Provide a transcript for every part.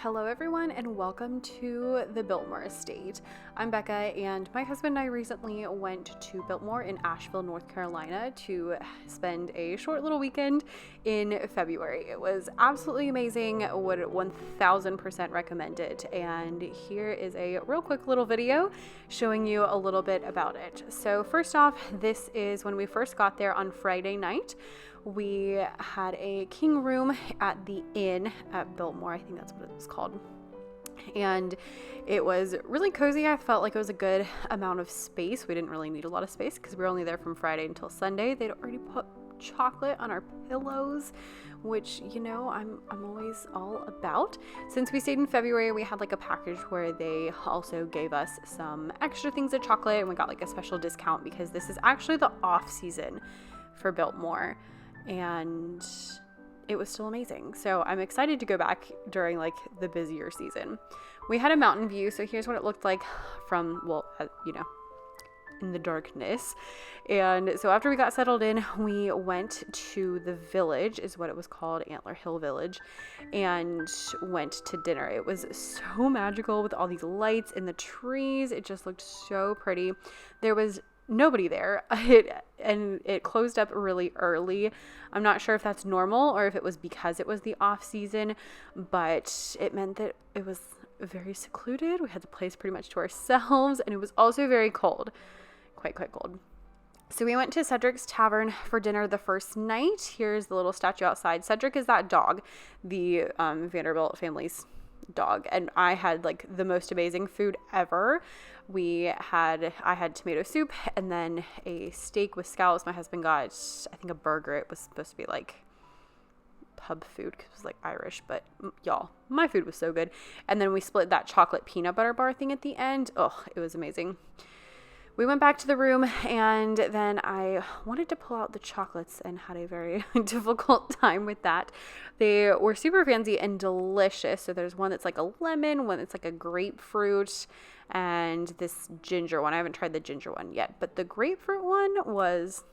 Hello everyone and welcome to the Biltmore estate. I'm Becca and my husband and I recently went to Biltmore in Asheville, North Carolina to spend a short little weekend in February. It was absolutely amazing, would 1000% recommend it, and here is a real quick little video showing you a little bit about it. So first off, this is when we first got there on Friday night. We had a king room at the inn at Biltmore. I think that's what it was called. And it was really cozy. I felt like it was a good amount of space. We didn't really need a lot of space because we were only there from Friday until Sunday. They'd already put chocolate on our pillows, which, you know, I'm always all about. Since we stayed in February, we had like a package where they also gave us some extra things of chocolate, and we got like a special discount because this is actually the off season for Biltmore. And it was still amazing. So I'm excited to go back during like the busier season. We had a mountain view. So here's what it looked like from, in the darkness. And so after we got settled in, we went to the village, is what it was called, Antler Hill Village, and went to dinner. It was so magical with all these lights in the trees. It just looked so pretty. There was nobody there, and it closed up really early. I'm not sure if that's normal or if it was because it was the off season, but it meant that it was very secluded. We had the place pretty much to ourselves, and it was also very cold, quite cold. So we went to Cedric's Tavern for dinner the first night. Here's the little statue outside. Cedric is that dog, the Vanderbilt family's dog, and I had like the most amazing food ever. I had tomato soup and then a steak with scallops. My husband got, I think, a burger. It was supposed to be like pub food because it was like Irish, but y'all, my food was so good. And then we split that chocolate peanut butter bar thing at the end. Oh, it was amazing. We went back to the room, and then I wanted to pull out the chocolates and had a very difficult time with that. They were super fancy and delicious. So there's one that's like a lemon, one that's like a grapefruit, and this ginger one. I haven't tried the ginger one yet, but the grapefruit one was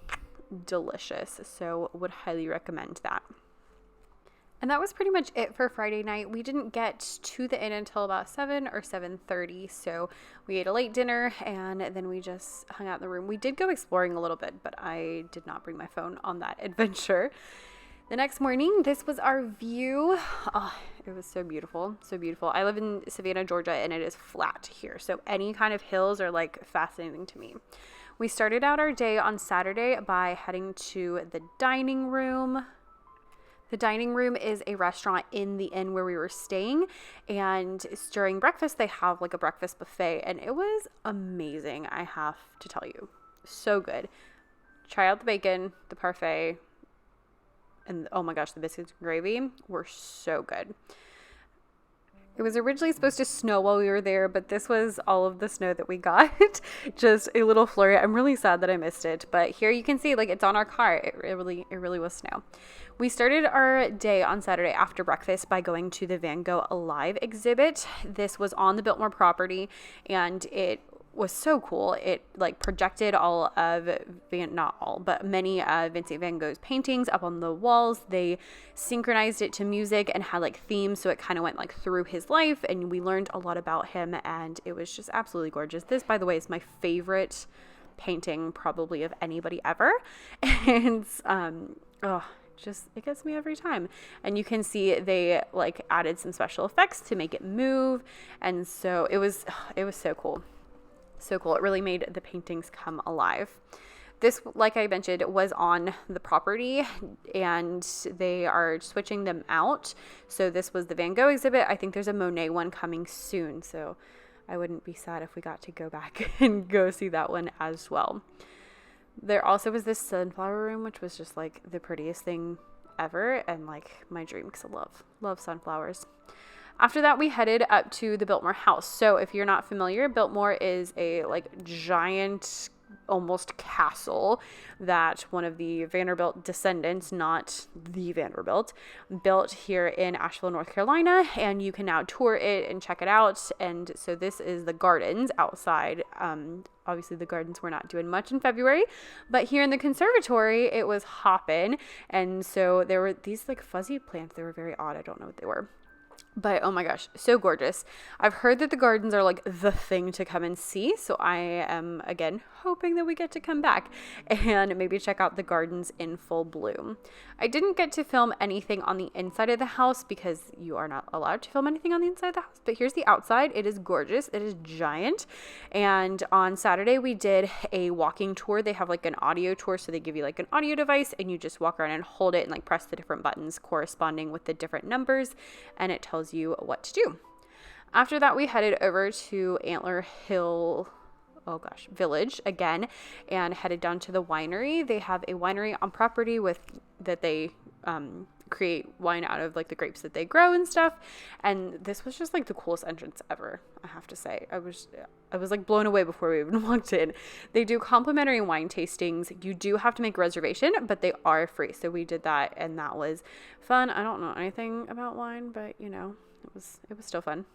delicious. So would highly recommend that. And that was pretty much it for Friday night. We didn't get to the inn until about 7 or 7:30, so we ate a late dinner, and then we just hung out in the room. We did go exploring a little bit, but I did not bring my phone on that adventure. The next morning, this was our view. Oh, it was so beautiful, so beautiful. I live in Savannah, Georgia, and it is flat here, so any kind of hills are like fascinating to me. We started out our day on Saturday by heading to the dining room. The dining room is a restaurant in the inn where we were staying, and during breakfast they have like a breakfast buffet, and it was amazing, I have to tell you. So good. Try out the bacon, the parfait, and oh my gosh, the biscuits and gravy were so good. It was originally supposed to snow while we were there, but this was all of the snow that we got. Just a little flurry. I'm really sad that I missed it, but here you can see like it's on our car. It really was snow. We started our day on Saturday after breakfast by going to the Van Gogh Alive exhibit. This was on the Biltmore property, and it was so cool. It like projected many of Vincent van Gogh's paintings up on the walls. They synchronized it to music and had like themes, so it kind of went like through his life, and we learned a lot about him, and it was just absolutely gorgeous. This, by the way, is my favorite painting probably of anybody ever, and it gets me every time. And you can see they like added some special effects to make it move, and so it was so cool. So cool. It really made the paintings come alive. This, like I mentioned, was on the property, and they are switching them out. So this was the Van Gogh exhibit. I think there's a Monet one coming soon, so I wouldn't be sad if we got to go back and go see that one as well. There also was this sunflower room, which was just like the prettiest thing ever, and like my dream, because I love sunflowers. After that, we headed up to the Biltmore House. So if you're not familiar, Biltmore is a like giant, almost castle that one of the Vanderbilt descendants, not the Vanderbilt, built here in Asheville, North Carolina, and you can now tour it and check it out. And so this is the gardens outside. Obviously the gardens were not doing much in February, but here in the conservatory it was hopping, and so there were these like fuzzy plants. They were very odd. I don't know what they were. But oh my gosh, so gorgeous. I've heard that the gardens are like the thing to come and see. So I am, again, hoping that we get to come back and maybe check out the gardens in full bloom. I didn't get to film anything on the inside of the house because you are not allowed to film anything on the inside of the house. But here's the outside. It is gorgeous. It is giant. And on Saturday, we did a walking tour. They have like an audio tour. So they give you like an audio device and you just walk around and hold it and like press the different buttons corresponding with the different numbers. And it tells you what to do. After that, we headed over to Antler Hill Village again and headed down to the winery. They have a winery on property that they create wine out of like the grapes that they grow and stuff. And this was just like the coolest entrance ever, I have to say. I was like blown away before we even walked in. They do complimentary wine tastings. You do have to make a reservation, but they are free. So we did that and that was fun. I don't know anything about wine, but you know, it was still fun.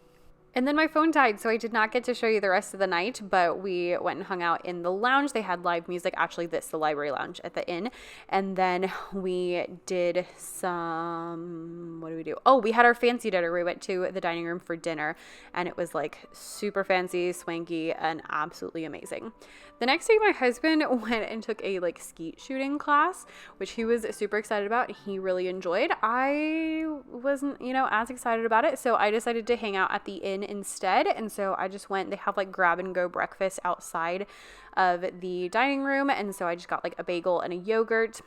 And then my phone died, so I did not get to show you the rest of the night, but we went and hung out in the lounge. They had live music, actually the library lounge at the inn. And then we did what did we do? Oh, we had our fancy dinner. We went to the dining room for dinner, and it was like super fancy, swanky, and absolutely amazing. The next day, my husband went and took a like skeet shooting class, which he was super excited about. He really enjoyed. I wasn't, as excited about it. So I decided to hang out at the inn instead. And so I just went, they have like grab and go breakfast outside of the dining room. And so I just got like a bagel and a yogurt.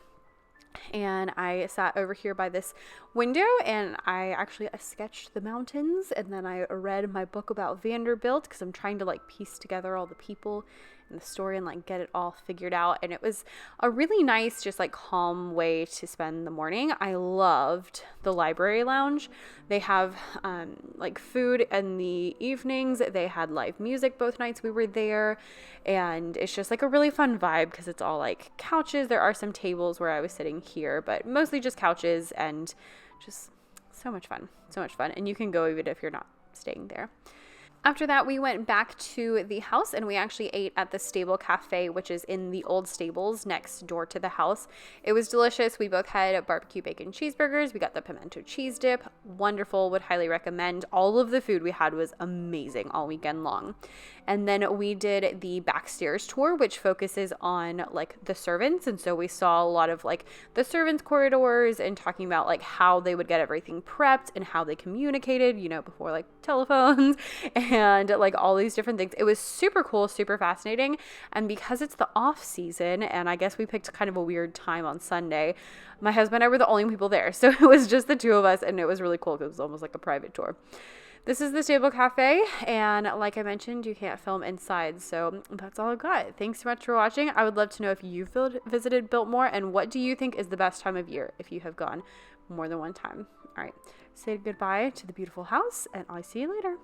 And I sat over here by this window and I sketched the mountains. And then I read my book about Vanderbilt because I'm trying to like piece together all the people in the story and like get it all figured out. And it was a really nice, just like calm way to spend the morning. I loved the library lounge. They have like food in the evenings. They had live music both nights we were there. And it's just like a really fun vibe because it's all like couches. There are some tables where I was sitting here, but mostly just couches and just so much fun. So much fun. And you can go even if you're not staying there. After that, we went back to the house and we actually ate at the Stable Cafe, which is in the old stables next door to the house. It was delicious. We both had barbecue bacon cheeseburgers. We got the pimento cheese dip. Wonderful. Would highly recommend. All of the food we had was amazing all weekend long. And then we did the backstairs tour, which focuses on like the servants. And so we saw a lot of like the servants' corridors and talking about like how they would get everything prepped and how they communicated, before like telephones and like all these different things. It was super cool, super fascinating. And because it's the off season, and I guess we picked kind of a weird time on Sunday, my husband and I were the only people there. So it was just the two of us and it was really cool because it was almost like a private tour. This is the Stable Cafe, and like I mentioned, you can't film inside, so that's all I've got. Thanks so much for watching. I would love to know if you've visited Biltmore, and what do you think is the best time of year if you have gone more than one time. All right, say goodbye to the beautiful house, and I'll see you later.